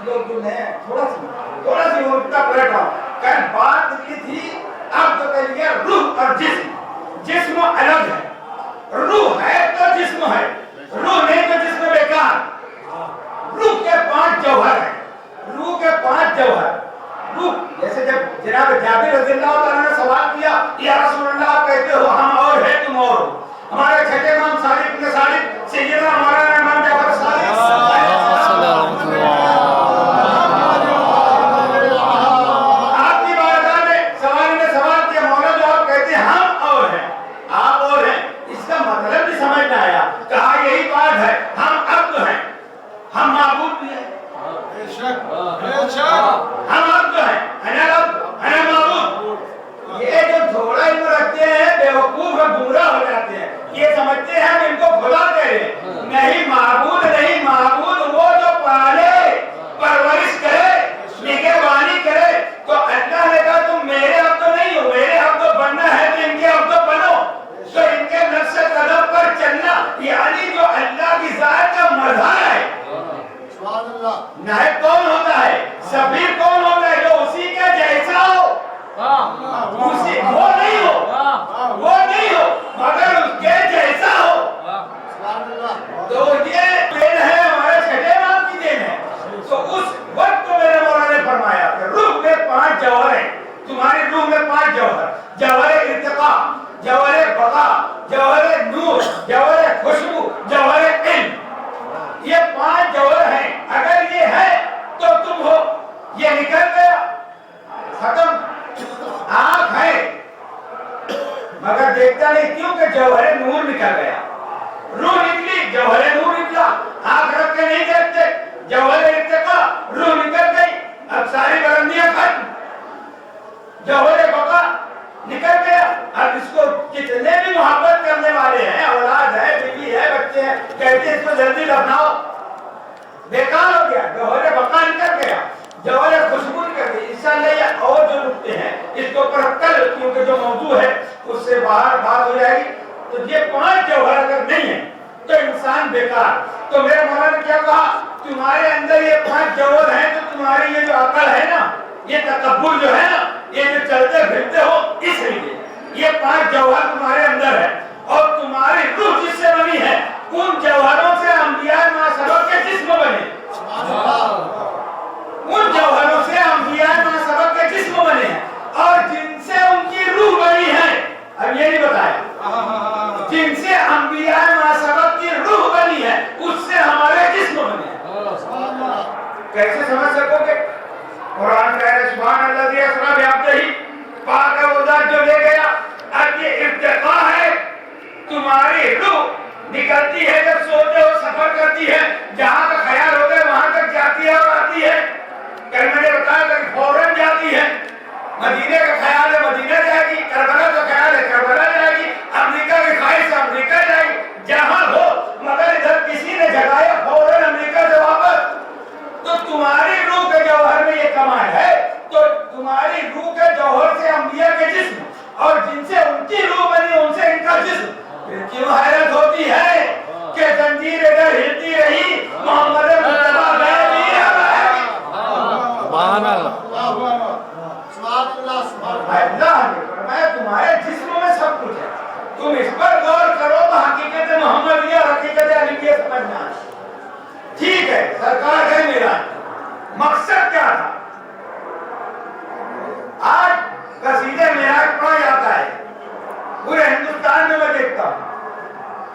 لوگ جو ہیں تھوڑا سی اٹھتا پلٹ رہا ہوں کہ بات کی تھی اب تو کہہ لیا روح اور جسم الگ ہے، روح ہے تو جسم ہے، روح نہیں تو جسم بیکار۔ روح کے 5 جوہر ہیں، روح کے 5 جوہر۔ روح جیسے جب جناب جابر رضی اللہ تعالیٰ نے سوال کیا یا رسول اللہ آپ کہتے ہو ہم اور ہے تم اور ہو، ہمارے چھٹے امام صادق ابن صادق سیدنا مولانا امام جعفر صادق آپ کی بارگاہ میں سوال کیا مولا جو آپ کہتے ہیں ہم اور ہیں، آپ اور ہیں، اس کا مطلب بھی سمجھ نہ آیا۔ کہا یہی بات ہے، ہم عبد ہیں، ہم معبود بھی ہیں، ہم عبد ہیں، انا معبود۔ یہ جو تھوڑا علم رکھتے ہیں بیوقوف اور گمراہ ہو جاتے ہیں، یہ سمجھتے ہیں ہم ان کو خدا کہہ رہے ہیں۔ نہیں، معبود نہیں، معبود وہ جو پالے، پرورش کرے، نگہبانی کرے۔ تو اللہ نے کہا تم میرے عبد نہیں ہو، میرے عبد بننا ہے تو ان کے عبد بنو، تو ان کے نفس قدم پر چلنا، یعنی جو اللہ کی ذات کا مظہر ہے۔ نائب کون ہوتا ہے؟ سفیر کون ہوتا ہے؟ جو اسی کے جیسا ہو، وہ نہیں ہو مگر اس کے جیسا ہو۔ تو یہ دین ہے ہمارے چھٹے امام کی دین ہے۔ تو اس وقت تو میرے مولا نے فرمایا کہ روح میں 5 جوہر ہیں، تمہاری روح میں 5 جوہر، جوہر ارتقاء، جوہر بقا، جوہر نور، جوہر خوشبو، جوہر علم۔ یہ 5 جوہر ہیں، اگر یہ ہے تو تم ہو۔ یہ نکل گیا ختم۔ آنکھ ہے مگر دیکھتا نہیں کیوں کہ جوہر نور نکل گیا، روح نکلی جوہر نور نکلا، آنکھ رکھ کے نہیں دیکھتے، جوہر ارتقاء، روح نکل گئی، اب ساری بلندیاں ختم، جوہر بقا نکل گیا۔ اب اس کو کتنے بھی محبت کرنے والے ہیں، اولاد ہے، بیوی ہے، بچے ہیں، کہتے ہیں اس کو جلدی دفناؤ، بیکار ہو گیا، جوہر بقا نکل گیا، جوہر خوشبو نکل گئی۔ انشاءاللہ یہ اور جو نکتے ہیں اس کے اوپر کل، کیونکہ جو موضوع ہے اس سے باہر بات ہو جائے گی۔ تو یہ 5 جوہر اگر نہیں ہے تو انسان بیکار۔ تو میرے مولا نے کیا کہا، تمہارے اندر یہ 5 جوہر ہیں، تو تمہاری یہ جو عقل ہے نا، یہ تکبر جو ہے نا، یہ جو چلتے پھرتے ہو، اس لیے یہ 5 جوہر تمہارے اندر ہے۔ اور تمہاری روح جس سے بنی ہے، ان جوہروں سے انبیاء ما سبق کے جسم بنے، ان جوہروں سے انبیاء ما سبق کے جسم بنے ہیں، اور جن سے ان کی روح بنی ہے۔ اب یہ نہیں بتایا، جن سے انبیاء ما سبق کی روح بنی ہے اس سے ہمارے جسم بنے ہیں۔ کیسے سمجھ سکو گے؟ قرآن کہہ رہے سبحان الذی اسری بعبدہ، پاک ہے وہ ذات جو لے گیا۔ اب یہ ارتقاء ہے، تمہاری روح نکلتی ہے جب سوتے ہو، سفر کرتی ہے، جہاں کا خیال ہوتا ہے وہاں تک جاتی ہے اور آتی ہے۔ کل میں نے بتایا کہ فوراً جاتی ہے، مدینے کا خیال ہے مدینہ جائے گی، کربلا کا خیال ہے کربلا جائے گی، امریکہ کی خواہش ہے امریکہ جائے گی، جہاں ہو، مگر ادھر کسی نے جگایا فوراً امریکہ سے واپس۔ تو تمہاری روح کے جوہر میں یہ کمال ہے، تو تمہاری روح کے جوہر سے انبیاء کے جسم، اور جن سے ان کی روح بنی ان سے ان کا جسم۔ پھر کیوں حیرت ہوتی ہے کہ زنجیر ادھر ہلتی رہی، محمد مصطفیٰ گئے بھی سبحان اللہ۔ اللہ نے فرمایا تمہارے جسم میں سب کچھ ہے، تم اس پر غور کرو تو حقیقت محمدیہ اور حقیقت علیہ سمجھنا ہے۔ ٹھیک ہے، سرکار ہے میرا، مقصد کیا تھا؟ آج قصیدہ معراج پڑھا جاتا ہے پورے ہندوستان میں، میں دیکھتا ہوں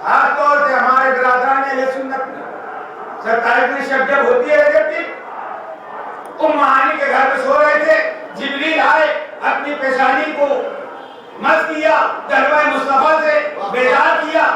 خاص طور سے ہمارے برادران اہل سنت میں سرکار کی شب جب ہوتی ہے رجب کی، ام ہانی کے گھر میں سو رہے تھے، جبریل آئے، اپنی پیشانی کو مس کیا، دلوہ مصطفیٰ سے بیدار کیا،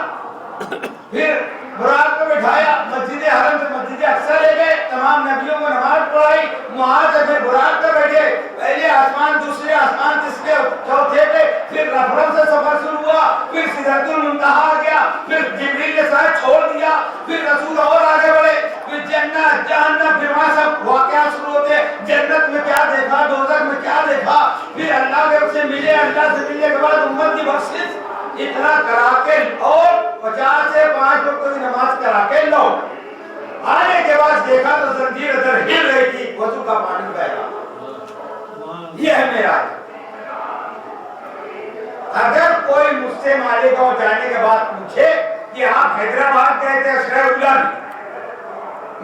پھر براق کو بٹھایا، مسجد حرم سے مسجد اقصی لے گئے، تمام نبیوں کو نماز پڑھائی، وہاں سے پھر براق پر بیٹھے، پہلے آسمان، دوسرے آسمان، تیسرے چوتھے پہ، پھر رفرم سے سفر شروع ہوا، پھر سدرۃ المنتہا آ گیا، پھر جبریل نے ساتھ چھوڑ دیا، پھر رسول اور آگے بڑھے، پھر جنت جہنم، پھر وہاں سب واقعات شروع ہوتے، جنت میں کیا دیکھا، دوزخ میں کیا دیکھا، پھر اللہ کے سے ملے، اللہ سے ملنے کے بعد امت کی بخشش، اتنا کرا کے اور 50 سے 5 وقت کی نماز کرا کے لو، آنے کے بعد دیکھا تو زنجیر ادھر ہل رہی تھی، मालेगांव जाने के बाद पूछे कि आप हैदराबाद गए थे अशरफुल्लाह में?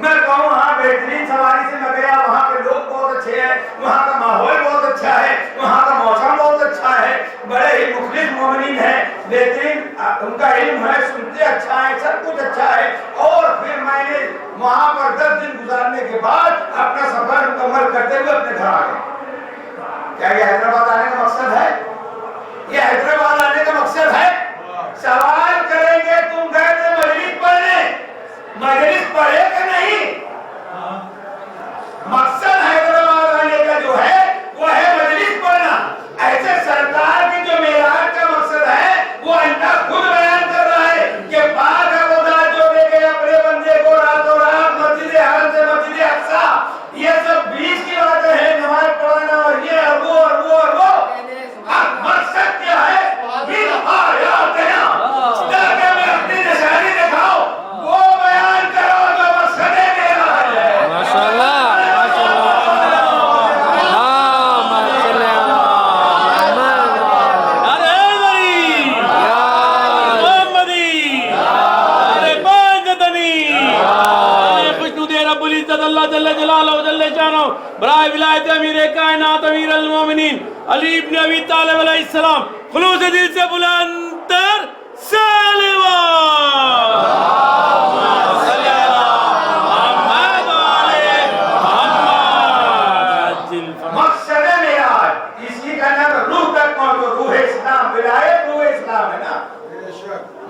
मैं कहूँ हाँ बेहतरीन सवारी से मैं गया, वहाँ के लोग बहुत अच्छे हैं, वहाँ का माहौल बहुत अच्छा है, वहाँ का मौसम बहुत अच्छा है, बड़े ही मुखलिस मोमिनीन हैं, बेहतरीन उनका इल्म है, सुनते अच्छा है, सब कुछ अच्छा है। और फिर मैंने वहाँ पर 10 दिन गुजारने के बाद अपना सफर मुकम्मल करते हुए अपने घर आ गए। क्या ये हैदराबाद आने का मकसद है? ये हैदराबाद आने का मकसद है? सवाल करेंगे तुम गए थे मजलिस पढ़ने, मजलिस पढ़े कि नहीं? मकसद हैदराबाद आने का जो है वो है मजलिस पढ़ना। ऐसे सरकार की जो मेराज का मकसद है वो अल्लाह खुद बयान कर रहा है कि पाक है वो ज़ात जो ले गए अपने बंदे को रातों रात मस्जिद हरम से मस्जिद अक्सा। ये सब 20 की बातें हैं, नमाज पढ़ना और ये और वो और वो और वो। अब मकसद क्या है? ताकि मैं अपनी निशानी दिखाऊं, वो बयान करो जो मकसद है मेरा है। माशाअल्लाह برائے ولایت امیر کائنات امیر المومنین علی ابن ابی طالب علیہ السلام خلوص دل سے بلند تر سلوات مقصد ہے میرا اسی کا نام روح تک پہنچو، روح اسلام، ولایت روح اسلام ہے نا۔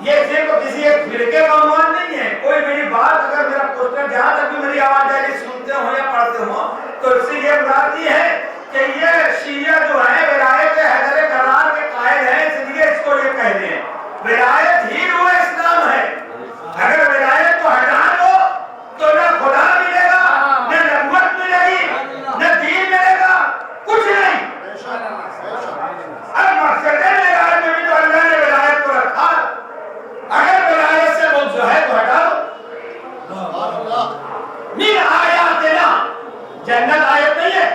یہ صرف کسی ایک فرقے کا عنوان نہیں ہے۔ کوئی میری بات اگر میرا پوسٹر جہاں تک بھی میری آواز آ رہی سنتے ہوں یا پڑھتے ہوں تو اس سے یہ مراد یہ ہے کہ یہ شیعہ جو ہے ولایت حیدر کرار کے قائل ہیں، اس لیے اس کو یہ کہتے ہیں ولایت ہی روح اسلام ہے۔ اگر ولایت کو ہٹا دو تو نہ خدا ملے گا، نہ نبوت ملے گی، نہ دین ملے گا، کچھ نہیں۔ اب مقصد ہے معراج میں بھی تو اللہ نے ولایت کو رکھا، اگر ولایت سے بغض ہے تو ہٹا دو۔ من آیاتنا، جنت آیت نہیں ہے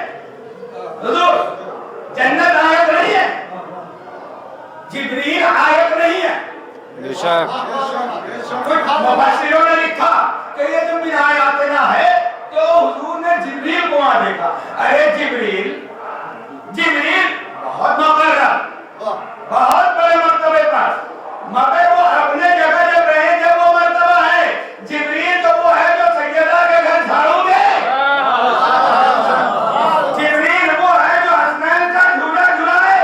حضور، جنت آیت نہیں ہے، جبریل آیت نہیں ہے۔ کچھ مفسروں نے لکھا کہ یہ جو من آیاتنا ہے تو حضور نے جبریل کو وہاں دیکھا۔ ارے جبریل بہت مقرر، بہت بڑے مرتبے پر، مگر وہ اپنے جگہ جب رہے جب وہ مرتبہ ہے۔ جبریل تو وہ ہے جو سیدہ کے گھر جھاڑو دے، جبریل وہ ہے جو حسنین کا جھولا جھلائے،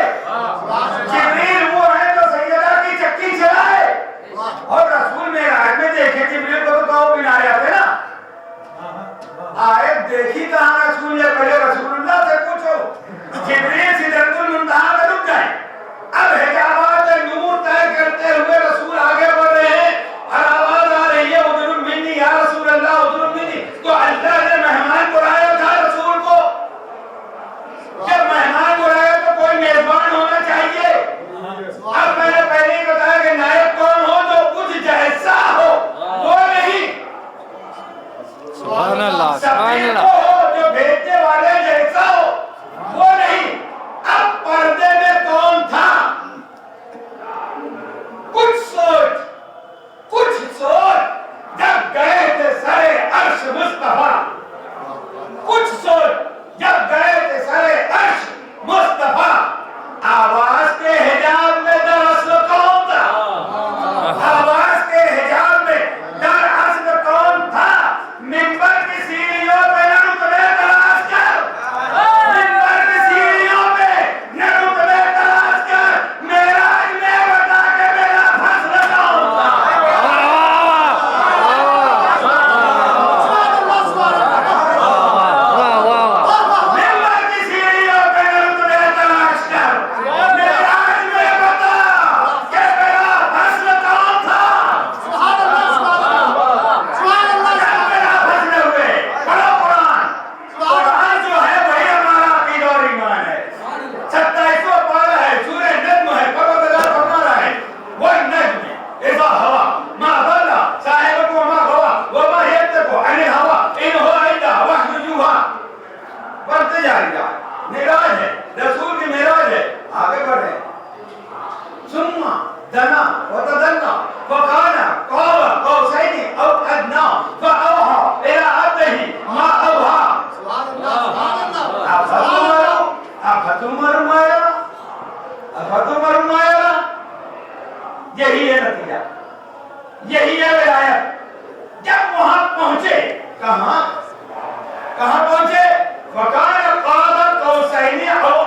جبریل وہ ہے جو سیدہ کی چکی چلائے۔ اور رسول معراج میں دیکھے جبریل کو تو کہو بن آیات ہے نا، آیت دیکھی کہاں رسول نے؟ پہلے رسول اللہ سے پوچھو۔ جبریل سدرۃ المنتہا میں رک گئے، اب حجابات نور طے کرتے ہوئے رسول آگے بڑھ رہے ہیں اور آواز آ رہی ہے ادھر منی یا رسول اللہ ادھر منی۔ تو اللہ نے مہمان بلایا تھا رسول کو، جب مہمان بلایا تو کوئی میزبان ہونا چاہیے۔ اب میں نے پہلے ہی بتایا کہ نائب کون ہو جو کچھ جیسا ہو، وہ نہیں سبحان اللہ، سبحان سبھی اللہ، کو ہو جو بھیجنے والے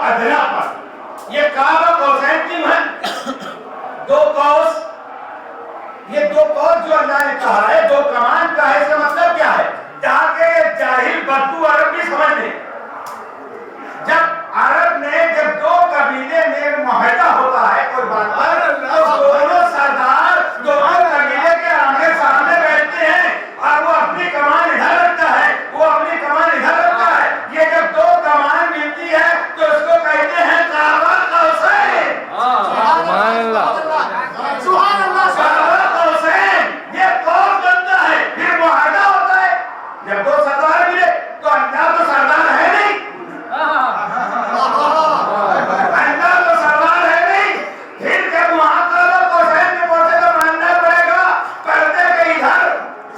ادنا پر یہ کعبہ قوسین کیوں ہے؟ دو قوس، یہ دو قوس جو اللہ نے کہا ہے دو کمان کا ہے، اس کا مطلب کیا ہے؟ تاکہ جاہل بدو عرب بھی سمجھ لیں، جب عرب نے جب دو قبیلے میں معاہدہ ہوتا ہے کوئی بات پر تو دونوں سردار دونوں قبیلے کے آمنے سامنے بیٹھتے ہیں اور وہ اپنی کمان ادھر رکھتا ہے وہ اپنی کمان ادھر رکھتا ہے، یہ جب دو کمان ملتی ہے تو اس کو کہتے ہیں کعبہ قوسین۔ سبحان اللہ سبحان اللہ کعبہ قوسین یہ قوس بنتا ہے، پھر معاہدہ ہوتا ہے، جب دو سردار ملے تو اللہ تو سردار ہے نہیں، اللہ تو سردار ہے نہیں، پھر جب وہاں کعبہ قوسین میں پہنچے تو ماننا پڑے گا پردے کے ادھر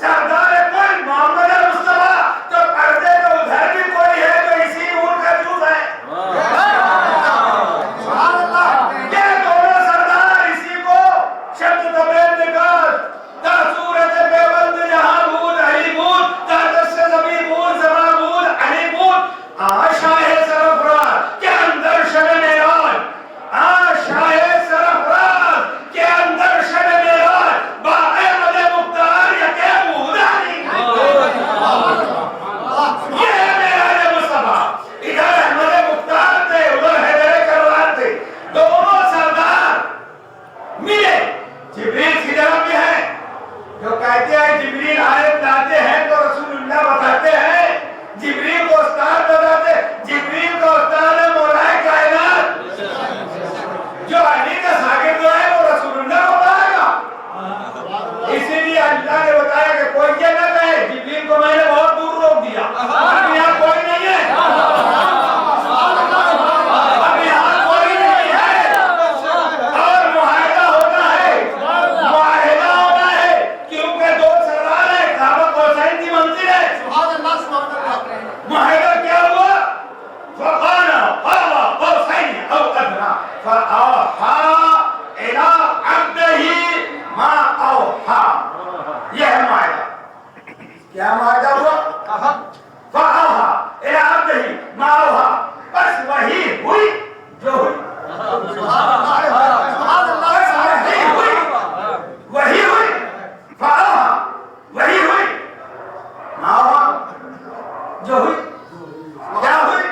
سردار کل محمد مصطفیٰ تو پردے تو ادھر بھی کوئی ہے جو اسی اونٹ کا جوت ہے، یہ دونوں سردار اسی کو شبد تبین نکال تا صورت بیوند جہاں بود علی بود تا دست زمین بود زما بود علی بود آشاہ سرفراز کے اندر شب معراج، آشاہ سرفراز کے اندر شب معراج با احمد مختار یکے بود علی، یہ ہے معراج مصطفیٰ، ادھر احمد مختار تھے ادھر حیدر کرار تھے، دونوں سردار ملے، جبریل کی طرف بھی ہے جو کہتے ہیں جبریل آیت لاتے ہیں تو رسول اللہ بتاتے ہیں، جبریل کو استاد بتاتے، جبریل کو استاد ہے مولا کائنات، جو علی کا شاگرد ہے وہ رسول اللہ کو بتائے گا، اسی لیے اللہ نے بتایا کہ کوئی یہ نہ کہے جبریل کو میں نے بہت دور روک دیا، اب یہاں کوئی نہیں ہے، اب یہاں کوئی نہیں ہے، اور معاہدہ ہونا ہے، معاہدہ ہونا ہے، کیونکہ دو سردار ہیں، کعبہ قوسین کی منزل ہے، معاہدہ کیا ہوا؟ فَقَالَ قَابَ قَوْسَيْنِ أَوْ أَدْنَىٰ فَأَوْحَىٰ إِلَىٰ عَبْدِهِ مَا أَوْحَىٰ، یہ ہے معاہدہ، کیا معاہدہ ہوا؟ فَأَوْحَىٰ إِلَىٰ عَبْدِهِ مَا أَوْحَىٰ، بس وہی ہوئی جو ہوئی، بس وہی ہوئی، وہی ہوئی، فَأَوْحَىٰ وہی ہوئی، مَا أَوْحَىٰ جو ہوئی، کیا ہوئی؟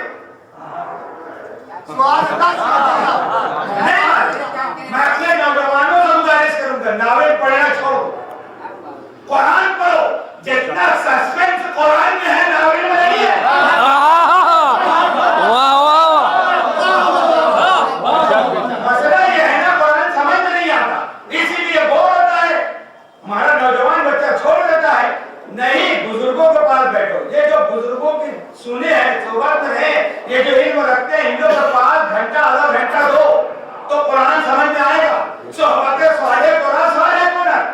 نہیں میں اپنے نوجوانوں سے گزارش کروں گا ناول پڑھنا چھوڑو، قرآن پڑھو، جتنا سسپینس قرآن میں ہے ناول میں نہیں ہے، مسئلہ یہ ہے نا قرآن سمجھ میں نہیں آتا اسی لیے بور ہوتا ہے، ہمارا نوجوان بچہ چھوڑ دیتا ہے، نہیں بزرگوں کے پاس بیٹھو، یہ جو بزرگوں کی سنے ہیں صحبت میں ہے، یہ جو علم رکھتے ہیں ان لوگوں کے پاس گھنٹہ آدھا گھنٹہ دو تو قرآن سمجھ میں آئے گا، صحبت سوالے قرآن سوالے قرآن،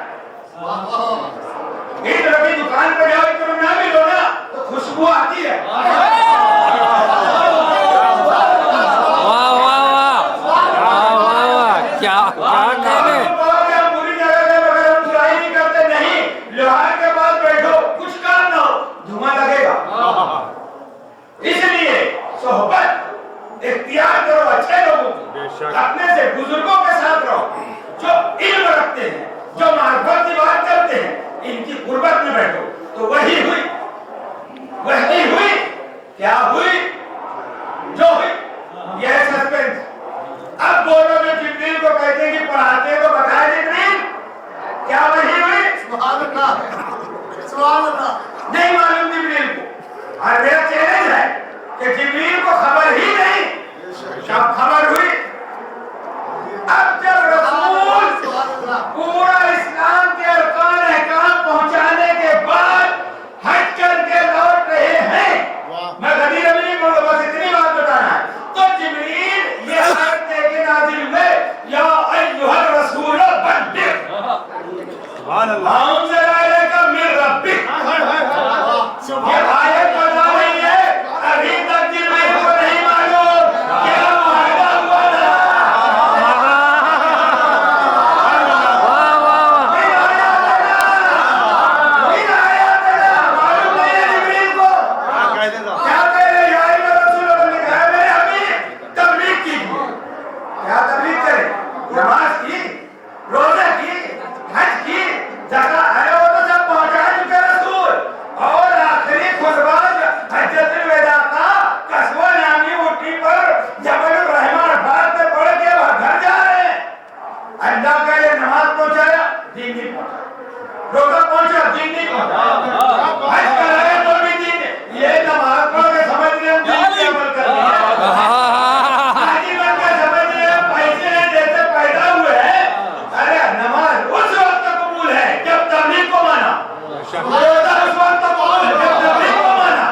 ایک ربی دکان پہ جاؤ ایک نہ بھی لو نا تو خوشبو آتی ہے، کیا کہنے ہم بری جگہ پہ بغیر ہم برائی نہیں کرتے، نہیں لوہار کے پاس بیٹھو کچھ کام نہ ہو دھواں لگے گا، اس لیے صحبت اختیار کرو اچھے لوگوں کی، اپنے سے بزرگوں کے ساتھ رہو جو علم رکھتے ہیں، جو معرفت کی بات کرتے ہیں، ان کی قربت میں بیٹھو تو وہی ہوئی، وہی ہوئی، کیا ہوئی؟ جو ہوئی، یہ سسپینس، اب بولو جو جبریل کو کہتے ہیں کہ پڑھاتے کو بتائے جبریل کیا وہی ہوئی؟ نہیں معلوم جبریل کو، اور میرا چیلنج ہے کہ جبریل کو خبر ہی نہیں، جب خبر ہوئی اب جب رسول پورا اسلام کے ارکان احکام پہنچانے کے بعد حج کر کے لوٹ رہے ہیں، میں غدیر ابھی نہیں بولوں بس اتنی بات بتانا ہے، تو جبریل یہ آیت لے کے نازل ہوئے یا ایھا الرسول بلغ سبحان اللہ انزل الیک من ربک، یہ آیت بتا رہی ہے ابھی تک جبریل کو نہیں معلوم کیا معاہدہ नमाज की, रोजा की, हज की, ज़कात है वो तो सब पहुंचा चुके रसूल। और आखिरी खुतबा हज्जतुल विदा का कस्बा नामी ऊंटी पर जबल रहमान अरफात में पढ़ के वह घर जा रहे हैं। अल्लाह का ये नमाज पहुंचाया, दीन नहीं पहुंचा, रोजा पहुंचा, दीन नहीं पहुंचा, हज कराया तो भी दीन नहीं। ये नमाज पढ़ के समझ रहे हैं दीन पे अमल कर रहे हैं, हाजी बन के समझ रहे हैं पैसे जैसे पैदा हुए हैं। अरे नमाज उस वक्त कबूल है जब तबलीग को माना, रोजा उस वक्त कबूल है जब तबलीग को माना,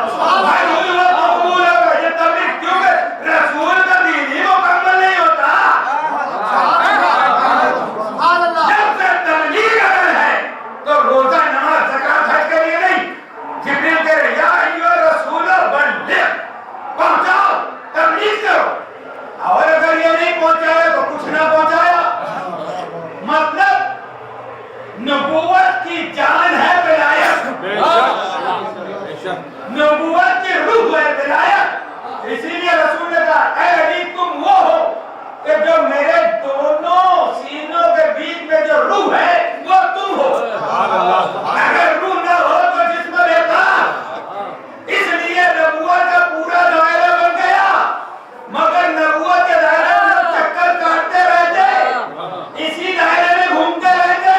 हज उस वक्त कबूल है जब तबलीग, क्योंकि रसूल का दीन ही मुकम्मल नहीं होता जब तक तबलीग अगर है। तो रोजा नमाज ज़कात हज के लिए नहीं, जिब्रील कह रहे या अय्युहर रसूल बल्लिग, पहुंचाओ, तबलीग करो। और अगर ये नहीं पहुंचाया तो कुछ ना पहुंचाया। मतलब नबूवत की जान है विलायत, नबूवत की रूह है विलायत। इसीलिए रसूल ने कहा ऐ अली तुम वो हो कि जो मेरे दोनों सीनों के बीच में जो रूह है वो तुम हो। अगर रूह ना हो तो जिस्म बेकार। इसलिए नबूवत का पूरा दायरा बन गया, मगर नबूवत के दायरे में चक्कर काटते रहते, इसी दायरे में घूमते रहते।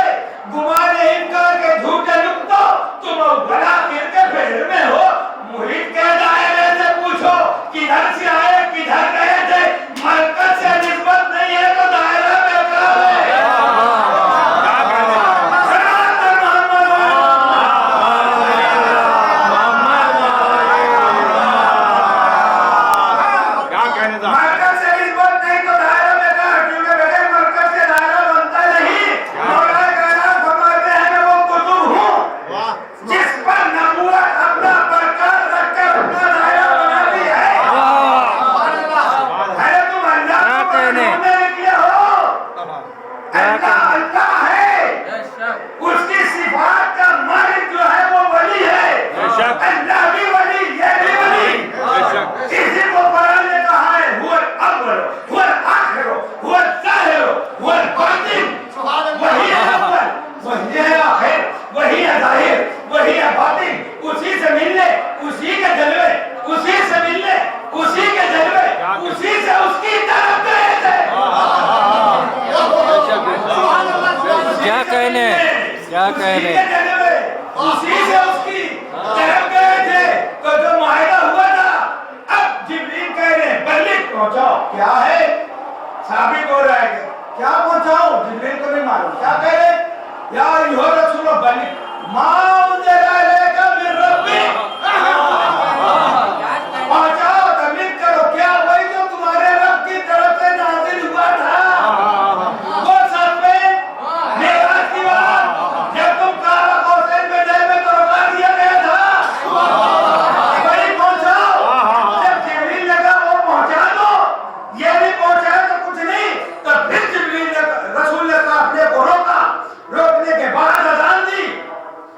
गुमान इनका के झूठे नुक्तो तुम बड़ा फिर के फेर में हो। मुरीद के दायरे से पूछो किधर से आए किधर गए थे, मरकज से निस्बत नहीं है तो दायरा बेकार है। सनातन मोहम्मद मरकज से निस्बत नहीं तो दायरा बेकार, क्योंकि बगैर मरकज से दायरा बनता नहीं। मौला कायनात फरमाते हैं मैं वो कुतुब हूँ जिस पर नबूवत अपना बरकरार रखकर अपना दायरा बनाती है। अरे तुम अल्लाह को ढूंढने निकले हो, अल्लाह अल्लाह है, उसकी सिफात का मालिक जो है वो वली है। अल्लाह भी वली, ये भी वली। इसी को कुरान ने कहा है हुवल अव्वल हुवल आखिर हुवल ज़ाहिर हुवल बातिन। वही है अव्वल, वही है आखिर, वही है ज़ाहिर, वही है बातिन। उसी से मिलने, उसी के जलवे, उसी से मिलने, उसी के जलवे, उसी से उसकी तरफ गए थे। क्या कहने, क्या कहने। उसी के जलवे, उसी से उसकी तरफ गए थे। तो जो मुआहिदा हुआ था, अब जिब्रील कह रहे हैं बल्लिग पहुंचाओ। क्या है साबित हो रहा है कि क्या पहुंचाओ, जिब्रील को नहीं मालूम। क्या कह रहे या अय्युहर रसूल बल्लिग मा उनज़िला इलैका मिन रब्बिक, पहुंचाओ, तबलीग करो। क्या वही जो तुम्हारे रब की तरफ से नाज़िल हुआ था, वो सब में मेराज की बात, जब तुम काबा कौसैन पे गए में तो रोका दिया गया था, वही पहुंचाओ। जब जिब्रील लगा वो पहुंचा दो, ये नहीं पहुंचाया तो कुछ नहीं। तो फिर जिब्रील ने रसूल ने कहा अपने को रोका, रोकने के बाद अज़ान दी।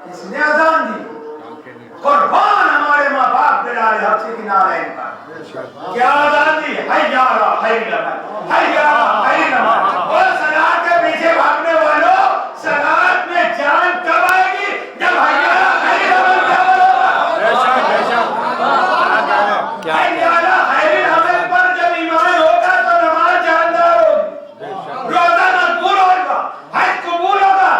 किसने अज़ान दी? कुर्बान हमारे माँ बाप बिलाल हब्शी की नारायण का। क्या अज़ान दी? हय्या अला खैरिल अमल, हय्या अला खैरिल अमल। और सलात के पीछे भागने वालों, सलात में जान कब आएगी? जब हय्या अला खैरिल अमल का बोलोगा। हय्या अला खैरिल अमल पर जब ईमान होगा तो नमाज जानदार होगी, रोजा मकबूल होगा, हज कबूल होगा।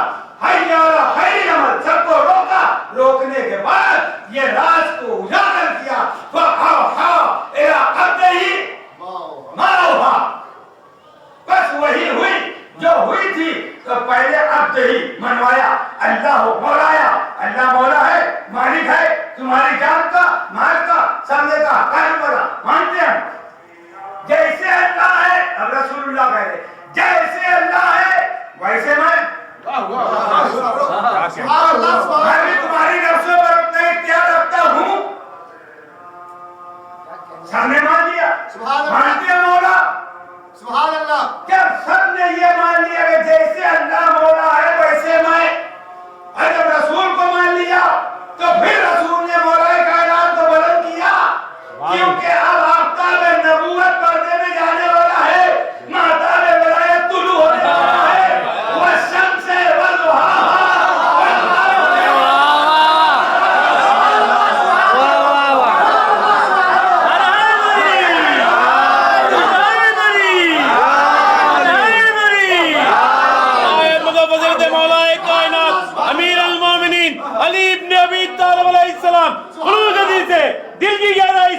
हय्या अला खैरिल अमल सबको रोका, रोकने के बाद ये राज को उजागर किया। फ़अौहा इला अब्दिही मा औहा, बस वही हुई जो हुई थी। तो पहले अब्दिही मनवाया, अल्लाह मौलाया, अल्लाह मौला है, मालिक है तुम्हारी जान का, माल का, समझे का, कायम वाला, मानते हैं। जैसे अल्लाह है, अब रसूलुल्लाह कह रहे जैसे अल्लाह है वैसे मैं भी तुम्हारी नफ्सों पर अपना इख्तियार रखता हूँ। सबने मान लिया, मानते हैं मौला। सुभान अल्लाह। जब सबने ये मान लिया कि जैसे अल्लाह मौला है वैसे मैं, और जब रसूल को मान लिया तो फिर रसूल ने मौला कायनात को बुलंद किया, क्योंकि अब आफ्ताब नबूवत पर्दे में जाने वाला है, महताब विलायत तुलू होने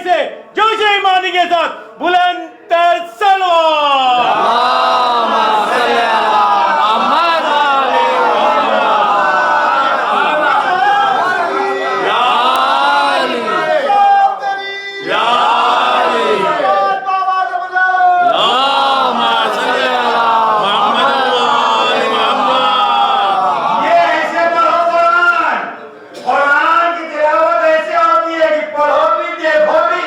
سے جوش ایمانی کے ساتھ بلند تر سلوات. اللهم صل على محمد وعلى یہ ایسے پڑھو قرآن. قرآن کی تلاوت ایسے ہوتی ہے کہ پڑھو بھی دیکھو بھی.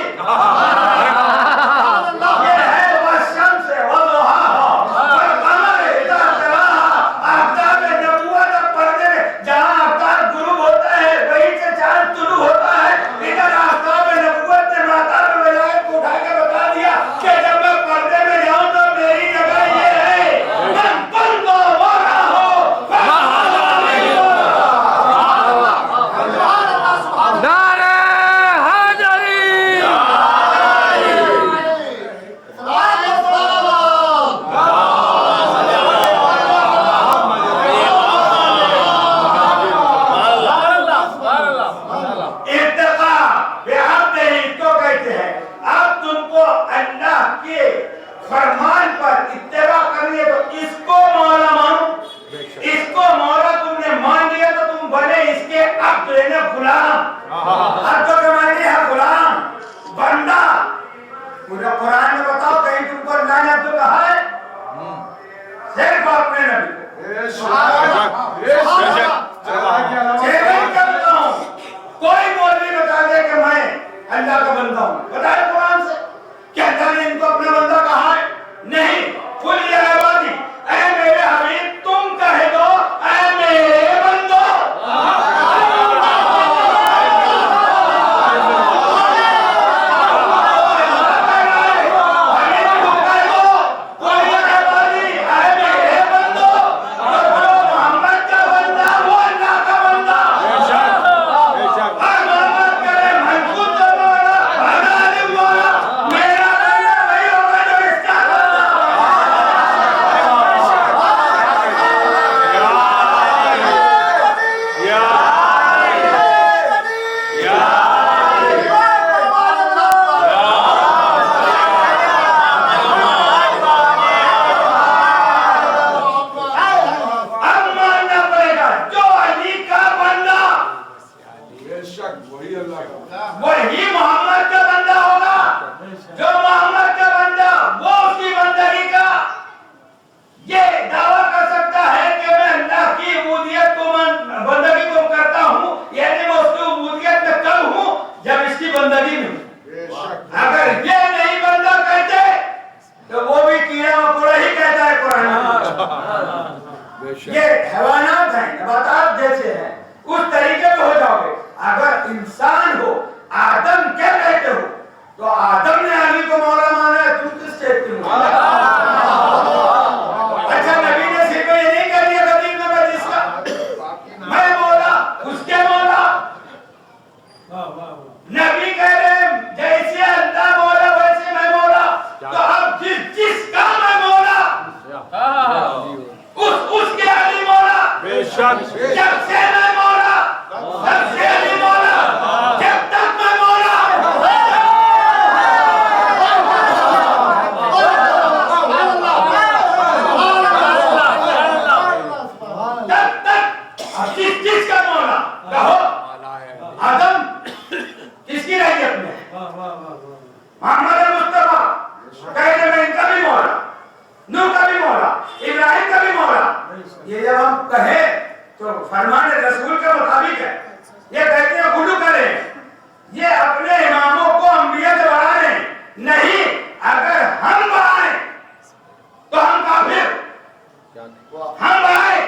یہ ہے والشمس وضحاها والقمر اذا تلاها. آفتاب نبوت اب پڑھنے میں جہاں آفتاب غروب ہوتا ہے وہیں سے چاند طلوع ہوتا ہے. ادھر آفتاب نبوت نے ماتاب ولایت کو اٹھا کے بتا دیا کہ جب میں پردے میں جاؤں تو میری جگہ یہ ہے. من قلب وارا ہو نعرہ حیدری. ارتقا بحمدہ اس کو کہتے ہیں. اب تم کو اللہ کے فرمان پر اتباع کرنی ہے تو اس کو مولا مانو. اس کو مولا تم نے مان لیا تو تم بنے اس کے عبد یعنی غلام. عبد کے معنی ہے غلام بندہ. مجھے قرآن میں بتاؤ کہیں تم کو اللہ نے عبد کہا ہے؟ صرف اپنے نبی کو. چیلنج کرتا ہوں کوئی مولوی بتا دے کہ میں اللہ کا بندہ ہوں. بتائے قرآن سے کیا اللہ نے ان کو اپنا بندہ کہا ہے؟ نہیں. قل یا عبادی اے میرے حبیب تم کہہ دو اے میرے بندو. محمد کا بندہ وہ اللہ کا بندہ. محمد کرے محمود کا مولا بھگانے مولا میرا بندہ وہی ہوگا جو اس کا اب ماننا پڑے گا جو علی کا بندہ وہی محمد کا بندہ ہوگا. جو محمد کا بندہ وہ اس کی بندگی کا یہ دعویٰ کر سکتا ہے کہ میں اللہ کی عبودیت کو بندگی کو کرتا ہوں. یعنی میں اس کی عبودیت میں کب ہوں جب اس کی بندگی میں ہوں. اگر یہ نہیں بندہ کہتے تو وہ بھی کیڑا مکوڑا ہی کہتا ہے قرآن. یہ حیوانات ہیں نباتات جیسے ہیں اس طریقے پہ ہو جاؤ گے. اگر انسان ہو آدم کیا کہتے ہو تو آدم نے علی کو مولا مانا ہے. تم کس ٹیپ کی مولا. اچھا نبی نے صرف یہ نہیں کر دیا قدیم میں جس کا میں مولا اس کے مولا. نبی کہہ رہے ہیں جیسے اللہ مولا ویسے میں مولا. تو اب جس کا میں مولا اس کے علی مولا. جب سے میں مولا تب سے علی مولا. جب تک میں مولا تب تک جس کا مولا کہو. آدم کس کی رعیت میں محمد مصطفیٰ کہتے میں ان کا بھی مولا نوح کا بھی مولا ابراہیم کا بھی مولا. یہ جب ہم کہیں تو فرمان رسول کے مطابق ہے. یہ کہتے ہیں غلو کریں. یہ اپنے اماموں کو انبیاء سے بڑھا رہے ہیں. نہیں اگر ہم بڑھائیں تو ہم کافر. ہم بڑھائیں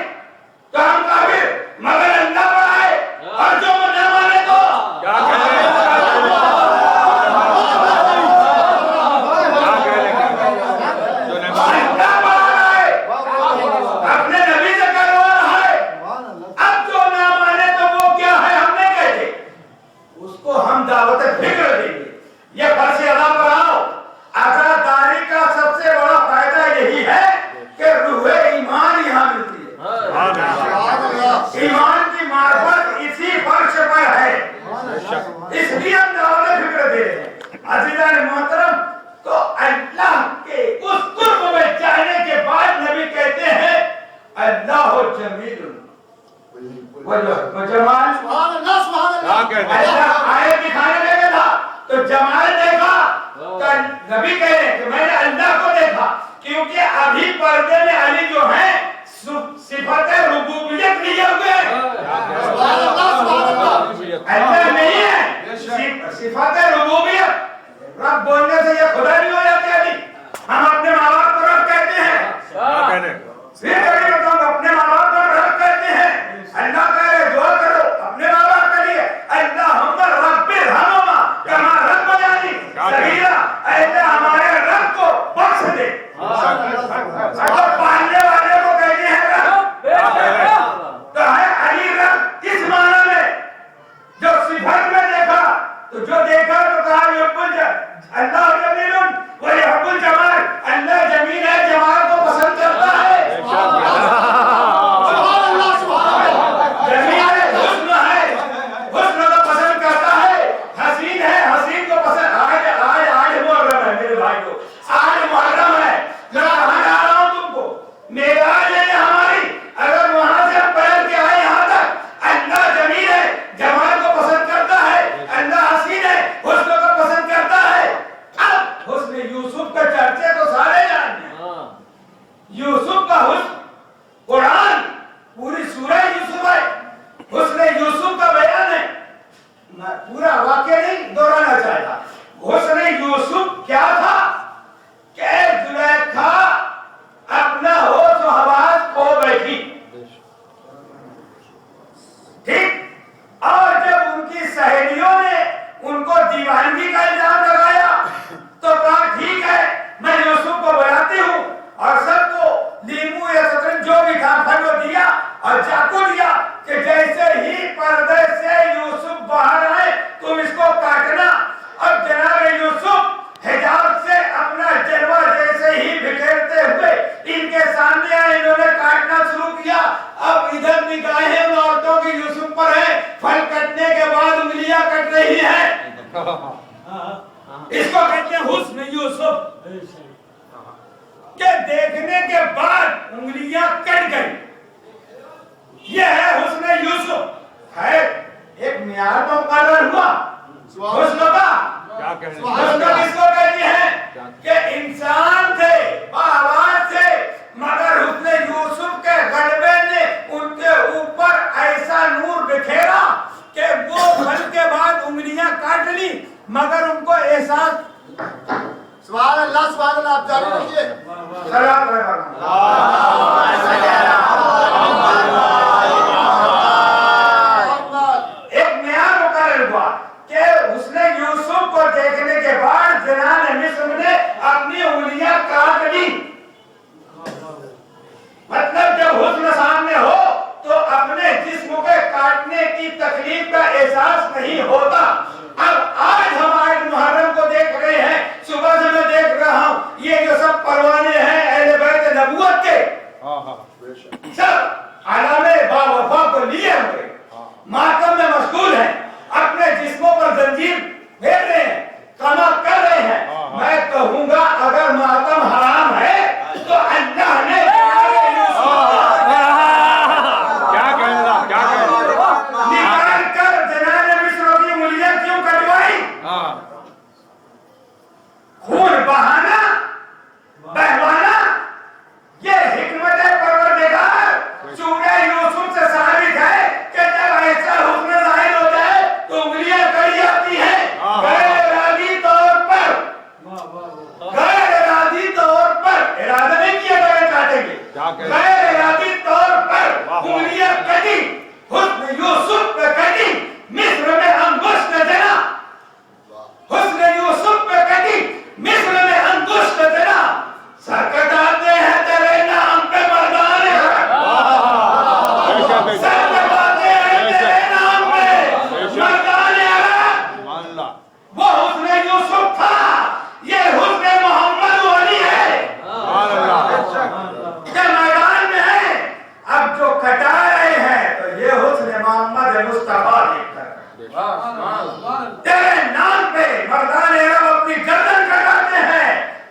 تو ہم کافر مگر اللہ بڑھائے اور جو نہ مانے تو अज़ीज़ान मोहतरम, तो अल्लाह के उस कुर्ब में जाने के बाद नबी कहते हैं अल्लाह जमील जमाल। सुभान अल्लाह, सुभान अल्लाह। अल्लाह आए दिखाने लगा था तो जमाल देखा तो नबी कह रहे कि मैंने अल्लाह को देखा, क्योंकि अभी पर्दे में अली जो है सिफत रुबूबियत लिए हुए हैं। सुभान अल्लाह, सुभान अल्लाह। अल्लाह नहीं है, सिफत रुबूबियत। रब बोलने से ये खुदा नहीं हो जाते अली। हम अपने माँ बाप को रब कहते हैं, फिर कभी बताऊंगा अपने माँ बाप को रब कहते हैं। अल्लाह कह रहे दुआ करो अपने माँ बाप के लिए, अल्लाहुम्मा रब्बिर हमुमा कमा रब्बयानी सगीरा, अल्लाह हमारे रब को बख्श दे। अगर पालने वाले को कहते हैं रब, तो है अली रब इस माना में। जो सिफत में देखा तो जो देखा तो कहा अल्लाह जमीलुन व युहिब्बुल जमाल, अल्लाह जमील है, जमाल को पसंद करता है। सुभान अल्लाह, सुभान अल्लाह। जमील है, हुस्न है, हुस्न को पसंद करता है। हसीन है, हसीन को पसंद। आज मुहर्रम है मेरे भाई को, आज मुहर्रम है। जरा कहाँ जा रहा हूँ तुमको, मेराज है हमारी। अगर वहां से पैर के आए यहाँ तक, अल्लाह जमील है, जमाल को पसंद करता है, अल्लाह हसीन है, हुस्न को पसंद करता है। अब हुस्न यूसुफ का चर्चे तो सारे जानते हैं। यूसुफ का हुस्न, कुरान पूरी सूरह यूसुफ है, हुस्न यूसुफ का बयान है। मैं पूरा वाक्य नहीं दोहराना चाहता। हुस्न यूसुफ क्या था कि जुलेखा अपना होश व हवास खो बैठी, ठीक। और जब उनकी सहेलियों ने उनको दीवानगी का इल्जाम लगाया तो कहा ठीक है मैं यूसुफ को बुलाती हूँ, और सबको लीमू या शतरंज जो भी था फल वो दिया और चाकू दिया कि जैसे ही पर्दे से यूसुफ बाहर आए तुम इसको काटना। और जनाब यूसुफ हिजाब से अपना जलवा जैसे ही बिखेरते हुए इनके सामने आए, इन्होंने काटना शुरू किया। अब इधर निगाहें उन औरतों की यूसुफ पर है, फल कटने के बाद उंगलियां कट रही हैं। इसको कहते हैं हुस्न यूसुफ, के देखने के बाद उंगलियां कट गई। यह है हुस्न यूसुफ। है एक मियार तो मुकर्रर हुआ हुस्न का। हुस्न किसको कहते हैं कि इंसान थे आवाज से, मगर हुस्न यूसुफ के गलबे ने उनके ऊपर ऐसा नूर बिखेरा कि वो फल के बाद उंगलियां काट ली, मगर उनको एहसास। सुभान अल्लाह, सुभान अल्लाह। आप जारी रखिए। एक नया मुकर्रर हुआ कि उसने यूसुफ को देखने के बाद जनान मिस्र ने अपनी उंगलियां काट ली। मतलब जब हुस्न सामने हो तो अपने जिस्म के काटने की तकलीफ का एहसास नहीं होता। अब आज हम आज मुहर्रम को देख रहे हैं, सुबह से मैं देख रहा हूँ ये जो सब परवाने हैं अहले बैत नबूवत के, सब आलमे बावफा को लिए हुए मातम में मशगूल हैं, अपने जिस्मों पर जंजीर फेर रहे हैं, कमा कर रहे हैं। मैं कहूंगा अगर मातम हराम है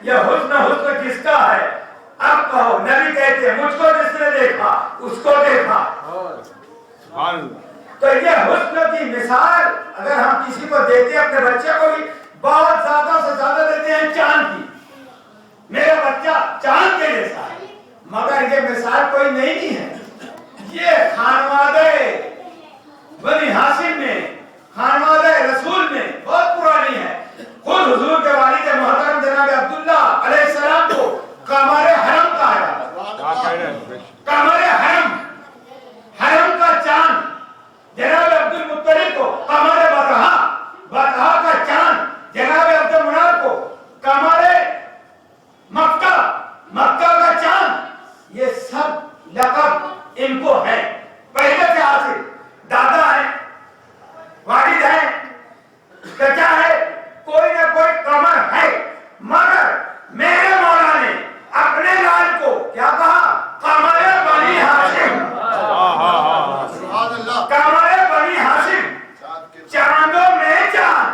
یہ حسن کس کا ہے؟ اب کہو، نبی کہتے ہیں مجھ کو جس نے دیکھا اس کو دیکھا۔ تو یہ حسن کی مثال اگر ہم کسی کو دیتے ہیں، اپنے بچے کو بھی بہت زیادہ سے زیادہ دیتے ہیں چاند کی، میرا بچہ چاند کے جیسا ہے، مگر یہ مثال کوئی نئی نہیں ہے۔ یہ خانوادہ بنی ہاشم میں، خانوادہ رسول میں بہت پرانی ہے۔ خود حضور کے والد محترم جناب عبداللہ علیہ السلام کو قمر حرم کہا جاتا ہے۔ قمر حرم، حرم کا چاند۔ جناب عبد المطلب کو قمر بطحا، بطحا کا چاند۔ جناب عبد المناف کو قمر مکہ، مکہ کا چاند۔ یہ سب لقب ان کو ہے پہلے سے حاصل۔ دادا ہے، والد ہے، چچا ہے، کوئی نہ کوئی قمر ہے، مگر میرے مولا نے اپنے لال کو کیا کہا؟ قمر بنی ہاشم۔ قمر بنی ہاشم، چاندوں میں چاند۔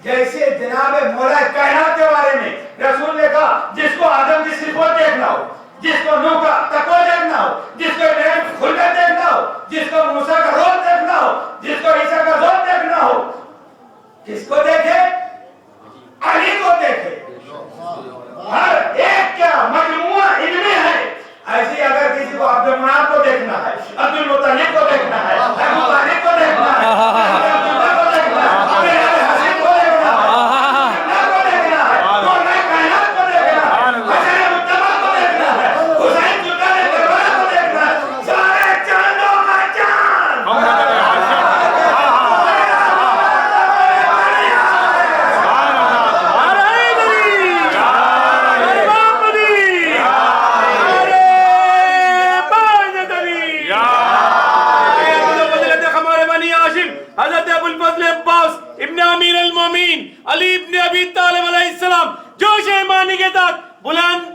جیسے جناب مولا کائنات کے بارے میں رسول نے کہا جس کو آدم کی صفات دیکھنا ہو، جس کو نوح کا تقوی دیکھنا ہو، جس کو ابراہیم کی خلقت دیکھنا ہو، جس کو موسیٰ کا روح دیکھنا ہو، جس کو عیسیٰ کا ذوق دیکھنا ہو، کس کو دیکھے؟ علی کو دیکھے۔ ہر ایک کیا مجموعہ علمی ہے۔ ایسی اگر کسی کو عبد المناف کو دیکھنا ہے، عبد المطلب کو دیکھنا ہے، ابو طالب کو دیکھنا ہے، عبداللہ کو دیکھنا ہے، علی ابن ابی طالب علیہ السلام جوش ایمانی کے ساتھ بلند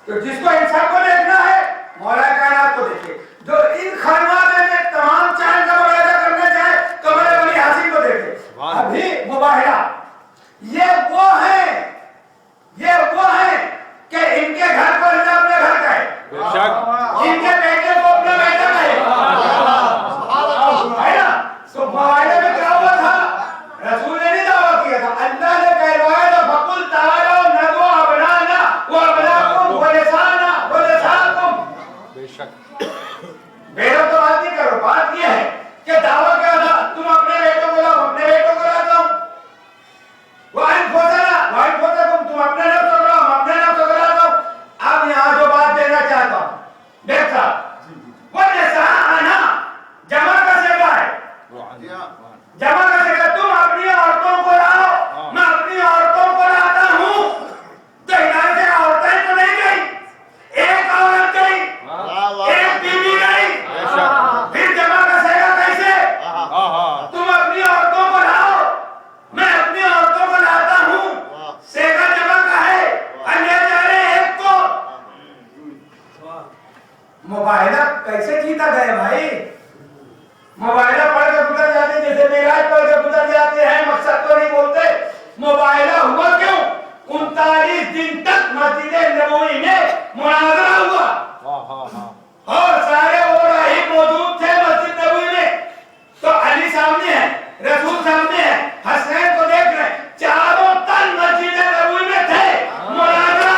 تو جس کو انسان کو دیکھنا ہے مولا کائنات کو دیکھے، جو ان خانوادے میں تمام چاند کا مشاہدہ کرنا چاہے قمر بنی ہاشم کو دیکھے۔ ابھی مباہرہ یہ وہ ہے کہ ان کے گھر کو اللہ اپنے گھر کا ہے، ان کے بیٹے کو اپنا بیٹا کا ہے نا۔ تو مباہرہ میں کیا ہوا تھا؟ رسول نے نہیں دعویٰ کیا تھا، اللہ نے کہلوایا تھا فَقُلْ تَعَالَوْا نَدْعُ أَبْنَاءَنَا وَأَبْنَاءَكُمْ وَنِسَاءَنَا وَنِسَاءَكُمْ۔ بیٹوں تو بات نہیں کرو، بات یہ ہے کہ دعویٰ کیا تھا؟ تم اپنے بیٹوں کو لاؤ، اپنے بیٹوں کو لاتا ہوں۔ وَأَنفُسَكُمْ، تم اپنے نفس کو لاؤ، اپنے نفس کو لاتا ہوں۔ اب یہاں جو بات دینا چاہتا ہوں دیکھا، وَنِسَاءَنَا جمع کا صیغہ ہے، جمع کا صیغہ، تم اپنی عورتوں کو لاؤ، میں اپنی عورتوں کو لاتا ہوں۔ تو یہاں سے عورتیں تو نہیں گئی، ایک عورت گئی، ایک بیوی گئی، پھر جمع کا صیغہ کیسے؟ تم اپنی عورتوں کو لاؤ، میں اپنی عورتوں کو لاتا ہوں، صیغہ جمع کا ہے، اللہ جانے ایک کو۔ مباہلہ کیسے جیتا گئے بھائی؟ مباہلہ پڑھ کے گزر جاتے جیسے معراج پڑھ کے گزر جاتے ہیں، مقصد تو نہیں بولتے۔ مباہلہ ہوا کیوں؟ 39 دن تک مسجد نبوی میں مناظرہ ہوا اور سارے اوراہی موجود تھے مسجد نبوی میں۔ تو علی سامنے ہے، رسول سامنے ہے، حسین کو دیکھ رہے، چاروں تن مسجد نبوی میں تھے، مناظرہ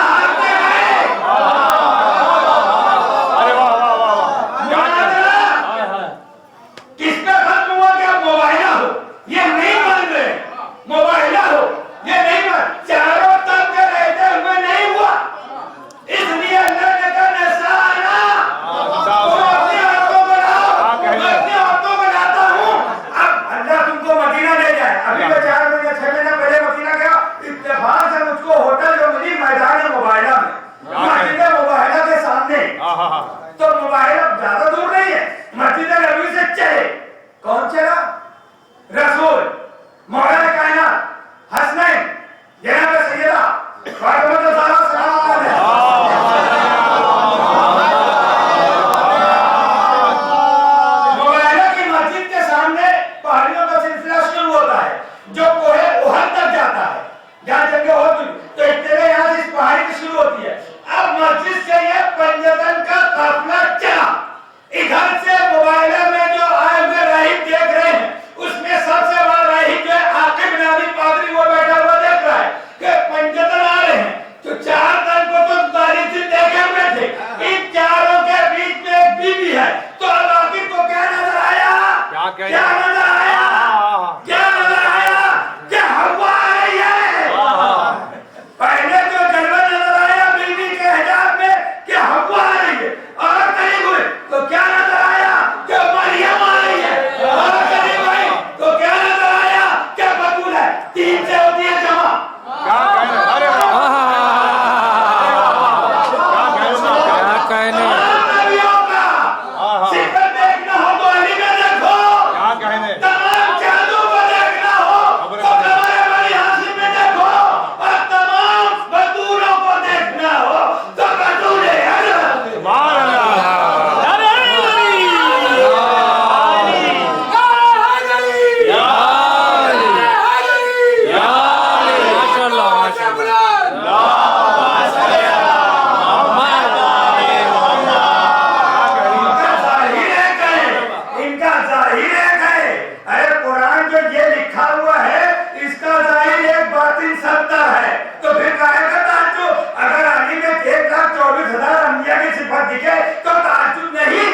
इनका ज़ाहिर है। अरे कुरान जो ये लिखा हुआ है इसका ज़ाहिर एक बातिन सत्ता है, तो फिर काहे का ताज्जुब? अगर अली में 1,24,000 अंबिया की सिफत दिखे तो ताज्जुब नहीं।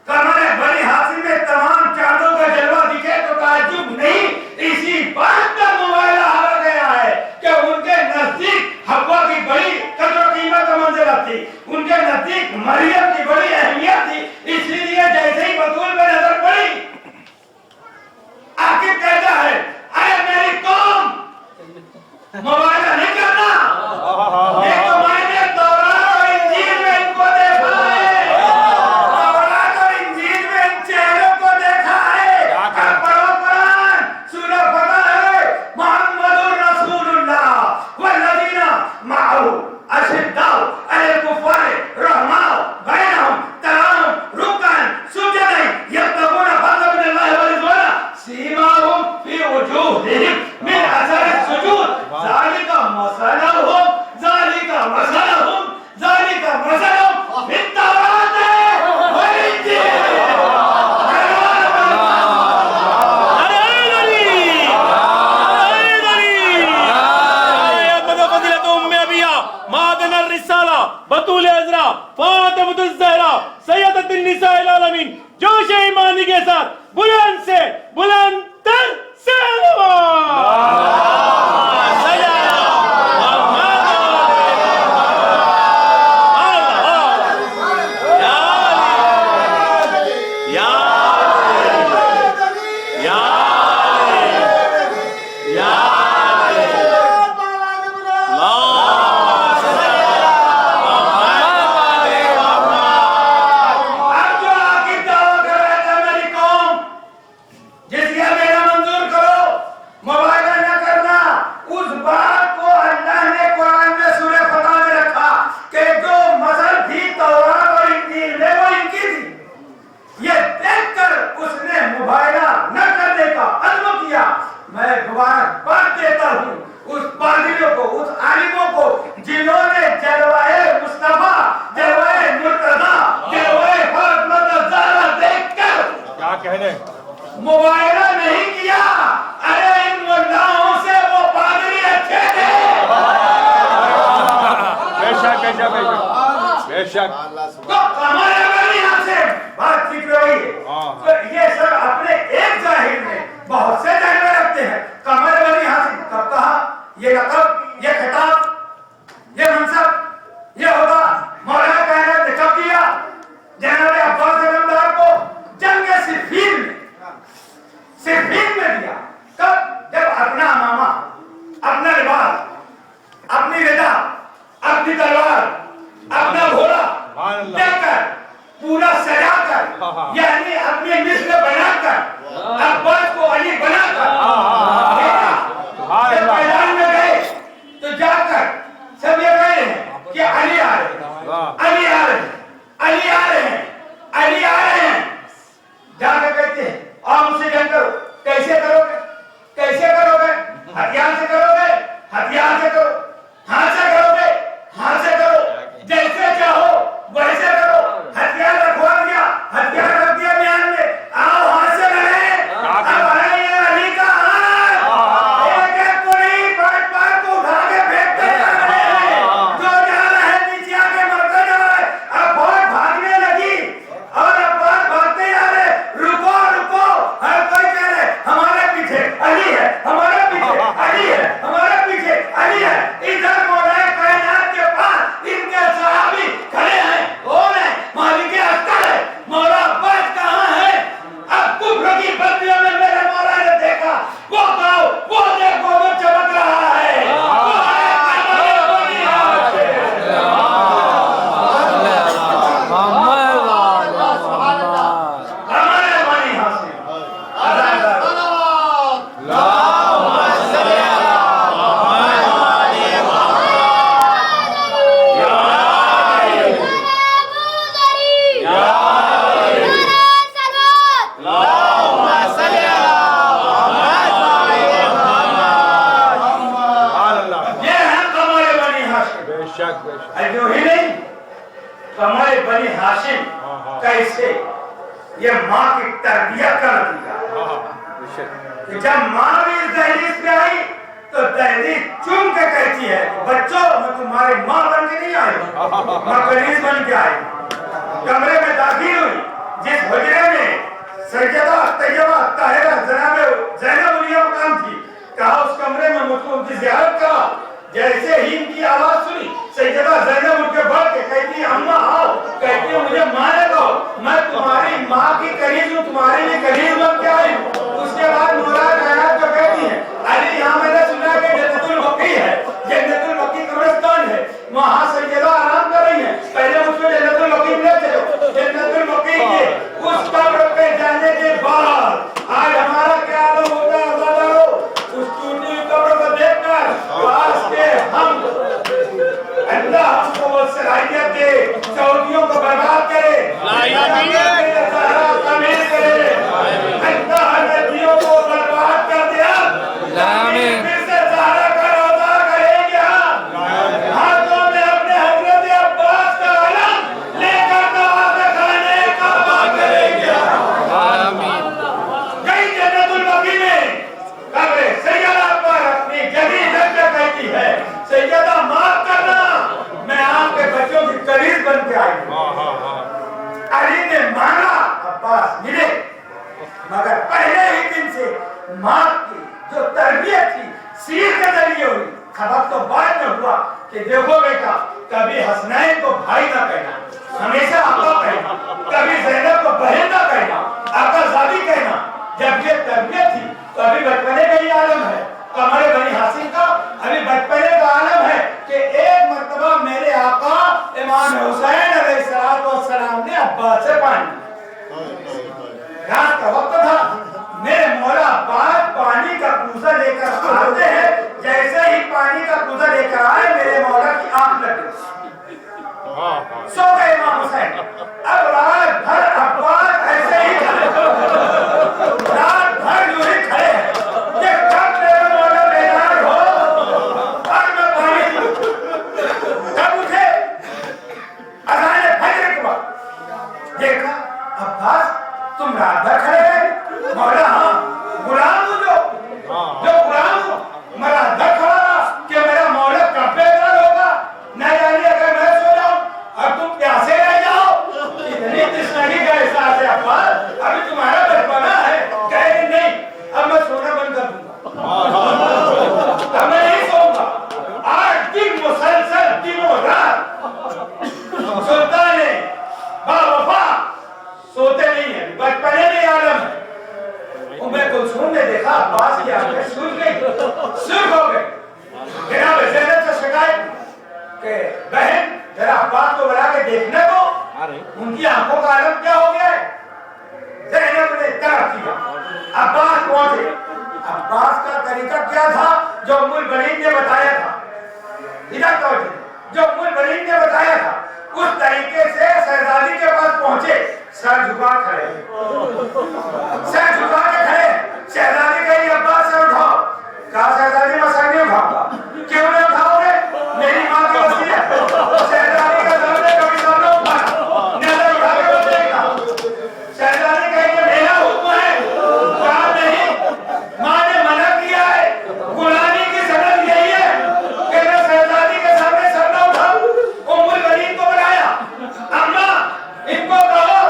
कमर बनी हासिल में तमाम चांदों का जलवा दिखे तो ताज्जुब नहीं। इसी बात का मुवाला आ गया है कि उनके नजदीक हव्वा की बड़ी कदर कीमत मंजिलत थी, उनके नजदीक मरियम की बड़ी अहमियत थी। इसलिए जैसे ही बतूल पे नजर पड़ी आखिर कहता है, अरे मेरी कौम मुवाला नहीं करना। ये तो मैंने तौरात और इंजील में इनको देखा है, तौरात और इंजील में इन चेहरों को देखा है। अब पढ़ो कुरान, सूरह फतह है, मुहम्मदुर रसूलुल्लाह वल्लज़ीना मअहू अशिद्दाउ अलल कुफ़ारि रहमाउ बैनहुम तराहुम रुकअन सुजदन यब्तगूना फज़लन मिनल्लाहि व रिज़वाना सीमाहुम फी वजूहिहिम मिन अथरि सुजूद ज़ालिका मसलहुम फित तौरात वल इंजील। बतूल अज़रा फातिमतुज़ ज़हरा सैयदतुन निसाइल आलमीन जोश ईमानी के साथ बुलंद से बुलंद तर मुबायना नहीं किया। अरे इन मुल्लाओं से वो पादरी अच्छे थे। बेशक तो हमारे बनी हमसे बात सीख रही है। तो ये सब अपने एक जाहिर में बहुत से जाहिर रखते हैं। कमर बनी हासिल कब कहा, ये लक़ब, ये खिताब, ये मनसब, ये होगा मौलाना कायनात ने कब दिया? जनाब अब्बास इनामदार को जंग सिफ़ीन में दिया। कब? जब अपना अमामा, अपना लिबास, अपनी रिदा, अपनी तलवार, अपना घोड़ा देकर पूरा सजाकर, यानी अपने मिस्र बनाकर अब्बास को अली बनाकर जब मैदान में गए तो जाकर सब ये कह रहे हैं कि अली आ रहे हैं, अली आ रहे हैं, अली आ रहे हैं, अली आ रहे हैं। जाकर कहते हैं और मुझसे जंग करो। कैसे करोगे? कैसे करोगे? हथियार से करोगे? हथियार से करो। हाथ से करोगे? हाथ से करो। जैसे चाहो वैसे करो। हथियार रखवा दिया, हथियार रख दिया म्यान में, आओ हाथ से लड़े। अब आए अली का हाथ, एक एक कोई पाट को उठा के फेंकते जा रहे हैं। जो जा रहे हैं नीचे आके मरते जा रहे। अब बहुत भागने लगी और अब बहुत भागते जा रहे। रुको रुको, हर कोई कह रहे हमारे पीछे अली है, हमारे पीछे अली है, हमारे पीछे अली है। यूं ही नहीं, कमरे बनी हाशिम कैसे ये माँ की तरबियत का नतीजा है। जब माँ भी इस दहलीज पे आई तो दहलीज चूम के कहती है, बच्चों मैं तुम्हारी माँ बन के नहीं आई, मैं कनीज बन के आई। कमरे में दाखिल हुई, जिस हुजरे में सैयदा तैयबा ताहिरा जनाब ज़ैनब उलिया मकाम थी, कहा उस कमरे में मुझको उनकी ज़ियारत करा। जैसे ही इनकी आवाज सुनी, सैयदा ज़ैनब उठ के बढ़ के कहती है, अम्मा आओ। कहती है, मुझे माँ ने कहो, मैं तुम्हारी माँ की करीब हूँ, तुम्हारे लिए करीब बन के आई हूँ। उसके बाद मुराद कायनात को कहती है, अली यहाँ मैंने सुना कि जन्नतुल बकी है, जन्नतुल बकी कब्रिस्तान है, वहाँ सैयदा आराम कर रही है, पहले मुझको जन्नतुल बकी ले चलो। जन्नतुल बकी के उस कब्र पे जाने के बाद आज हमारा क्या आलम होता है, अल्लाह उस टूटी कब्र को देखकर पास के हम अल्लाह हमको वो सलाहियत दे, सऊदियों को बर्बाद करे, कमीज करे, अल्लाह नदियों को बर्बाद कर दिया, फिर से ज़हरा का रोज़ा करेंगे। हाथों में अपने हज़रत अब्बास का अलम लेकर दवाज़ खाने का बात करेंगे। कई जन्नतुल बकी में कब्र सैयदा पर अपनी जबी जगह कहती है, सैयदा माफ करना, मैं आपके बच्चों की करीब बन के आई हूँ। अली ने मांगा, अब्बास मिले, मगर पहले ही दिन से माँ की जो तरबियत थी सीर के जरिए हुई। सबक तो बाद में हुआ कि देखो बेटा, कभी हसनैन को भाई ना कहना, हमेशा आका कहना, कभी ज़ैनब को बहन ना कहना, आकाज़ादी कहना। जब ये तरबियत थी तो अभी बचपने का ही आलम है, कमरे बनी हासिल का अभी बचपने का आलम है कि एक मर्तबा मेरे आका इमाम हुसैन अलैहिस्सलाम ने अब्बास से पानी, रात का वक्त था, मेरे मौला अब्बास पानी का कूज़ा लेकर आते हैं, जैसे ही पानी का कूज़ा लेकर आए मेरे मौला की आंख लग गई, सो गए इमाम हुसैन। अब रात भर अब्बास ऐसे ही खड़े, रात भर यूं ही खड़े हैं कि कब मेरे मौला बेदार हो और मैं पानी दूं। कब उठे, अज़ान फजर के वक्त देखा, अब्बास तुम रात भर खड़े रहे। मौला हाँ, गुलाम हूँ जो गुलाम हूँ, मैं रात भर खड़ा रहा कि मेरा मौला कब बेदार होगा, न जाने अगर मैं सो जाऊं और तुम प्यासे रह जाओ। इतनी तृष्णागी का एहसास है अब्बास, अभी तुम्हारा बचपना है। कहे नहीं, अब मैं सोना बंद कर दूंगा, अब मैं नहीं सोऊंगा। 8 दिन मुसलसल दिनों रात सुल्तान ने बावफा सोते नहीं है, बचपने में आलम है। उम्मे कुलसूम ने देखा अब्बास की आंखें सूज गई, सुर्ख हो गई। जनाब ज़ैनब से शिकायत कि बहन जरा अब्बास को बुला के देखने को, उनकी आंखों का आलम क्या हो गया है। ज़ैनब ने तर्क किया, अब्बास पहुंचे। अब्बास का तरीका क्या था जो उम्मुल बनीन ने बताया था, इधर पहुंचे, जो उम्मुल बनीन ने बताया था उस तरीके से शहजादी के पास पहुंचे, सर झुका खड़े, सर झुका के खड़े। शहजादी कही अब्बास से उठाओ, कहा शहजादी मैं सर नहीं उठाऊंगा। क्यों नहीं उठाओगे, मेरी माँ की वसीयत है। शहजादी का सर ने कभी सर नहीं उठाया, नजर उठा के मत देखना। शहजादी कही मेरा हुक्म है, कहा नहीं, माँ ने मना किया है, गुलामी की सनद यही है कि मैं शहजादी के सामने सर न उठाऊं। उम्मुल बनीन को बुलाया, अम्मा इनको कहो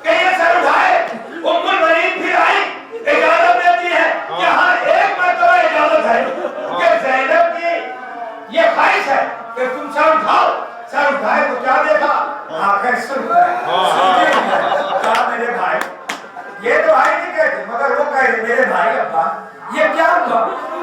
कि ये सर उठाए। उम्मुल बनीन फिर आई, इजाजत देती है कि हाँ एक मर्तबा इजाजत है कि ज़ैनब की ये ख्वाहिश है कि तुम सर उठाओ। सर उठाए तो क्या देखा, आंखें सुन कहा मेरे भाई, ये तो भाई नहीं कहते मगर वो कह रहे मेरे भाई अब्बा ये क्या हुआ।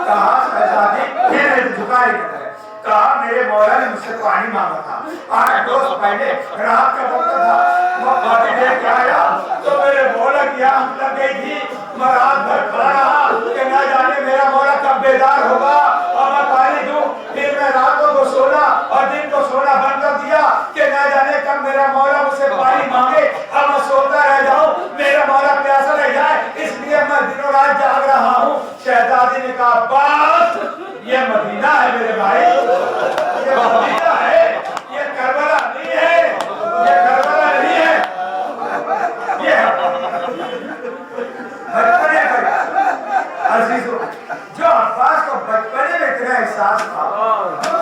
कहा शहजादी फिर झुकाई करता है, कहा मेरे मौला ने मुझसे पानी मांगा था, 8 रोज पहले रात का वक्त था, वो पानी लेके आया तो मेरे मौला की आंख लग गई थी। मैं रात भर खड़ा रहा कि न जाने मेरा मौला कब बेदार होगा और मैं पानी दूं। फिर मैं रातों को सोना और दिन को सोना बंद कर दिया कि न जाने कब मेरा मौला मुझसे पानी मांगे और मैं सोता रह जाऊं, मेरा मौला प्यासा रह जाए, इसलिए मैं दिनों रात जाग रहा हूं। शहजादी ने कहा अब्बास ये मदीना है मेरे भाई, ये मदीना है,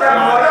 جب